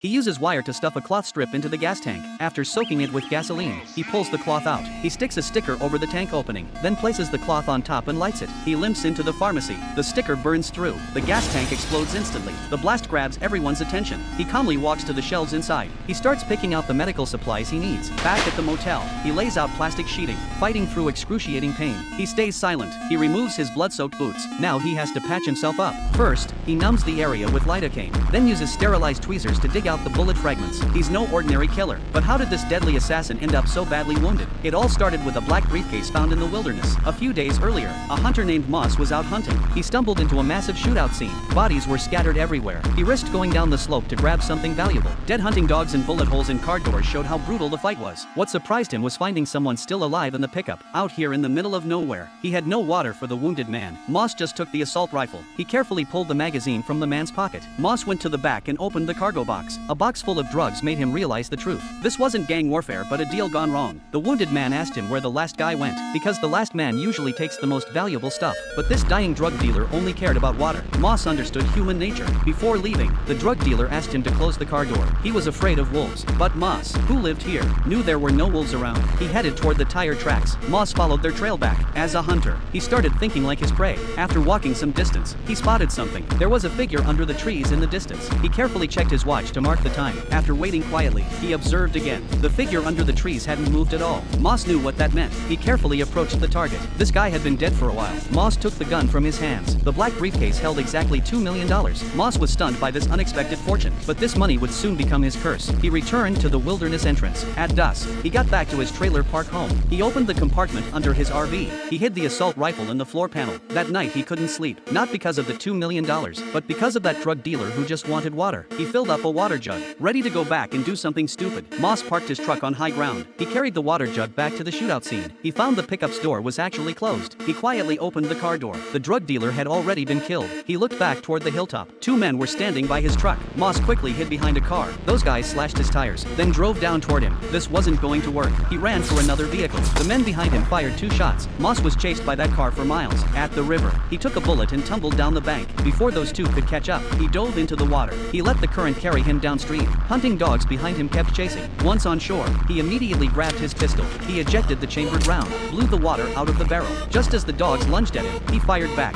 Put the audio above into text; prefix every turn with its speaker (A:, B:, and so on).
A: He uses wire to stuff a cloth strip into the gas tank. After soaking it with gasoline, he pulls the cloth out. He sticks a sticker over the tank opening, then places the cloth on top and lights it. He limps into the pharmacy. The sticker burns through. The gas tank explodes instantly. The blast grabs everyone's attention. He calmly walks to the shelves inside. He starts picking out the medical supplies he needs. Back at the motel, he lays out plastic sheeting, fighting through excruciating pain. He stays silent. He removes his blood-soaked boots. Now he has to patch himself up. First, he numbs the area with lidocaine, then uses sterilized tweezers to dig out the bullet fragments. He's no ordinary killer. But how did this deadly assassin end up so badly wounded? It all started with a black briefcase found in the wilderness. A few days earlier, a hunter named Moss was out hunting. He stumbled into a massive shootout scene. Bodies were scattered everywhere. He risked going down the slope to grab something valuable. Dead hunting dogs and bullet holes in car doors showed how brutal the fight was. What surprised him was finding someone still alive in the pickup, out here in the middle of nowhere. He had no water for the wounded man. Moss just took the assault rifle. He carefully pulled the magazine from the man's pocket. Moss went to the back and opened the cargo box. A box full of drugs made him realize the truth. This wasn't gang warfare but a deal gone wrong. The wounded man asked him where the last guy went, because the last man usually takes the most valuable stuff. But this dying drug dealer only cared about water. Moss understood human nature. Before leaving, the drug dealer asked him to close the car door. He was afraid of wolves. But Moss, who lived here, knew there were no wolves around. He headed toward the tire tracks. Moss followed their trail back. As a hunter, he started thinking like his prey. After walking some distance, he spotted something. There was a figure under the trees in the distance. He carefully checked his watch to mark the time. After waiting quietly, he observed again. The figure under the trees hadn't moved at all. Moss knew what that meant. He carefully approached the target. This guy had been dead for a while. Moss took the gun from his hands. The black briefcase held exactly $2 million. Moss was stunned by this unexpected fortune, but this money would soon become his curse. He returned to the wilderness entrance. At dusk, he got back to his trailer park home. He opened the compartment under his RV. He hid the assault rifle in the floor panel. That night he couldn't sleep, not because of the $2 million, but because of that drug dealer who just wanted water. He filled up a water jug, ready to go back and do something stupid. Moss parked his truck on high ground. He carried the water jug back to the shootout scene. He found the pickup's door was actually closed. He quietly opened the car door. The drug dealer had already been killed. He looked back toward the hilltop. Two men were standing by his truck. Moss quickly hid behind a car. Those guys slashed his tires, then drove down toward him. This wasn't going to work. He ran for another vehicle. The men behind him fired 2 shots. Moss was chased by that car for miles. At the river, he took a bullet and tumbled down the bank. Before those two could catch up, he dove into the water. He let the current carry him downstream. Hunting dogs behind him kept chasing. Once on shore, he immediately grabbed his pistol. He ejected the chambered round, blew the water out of the barrel. Just as the dogs lunged at him, he fired back.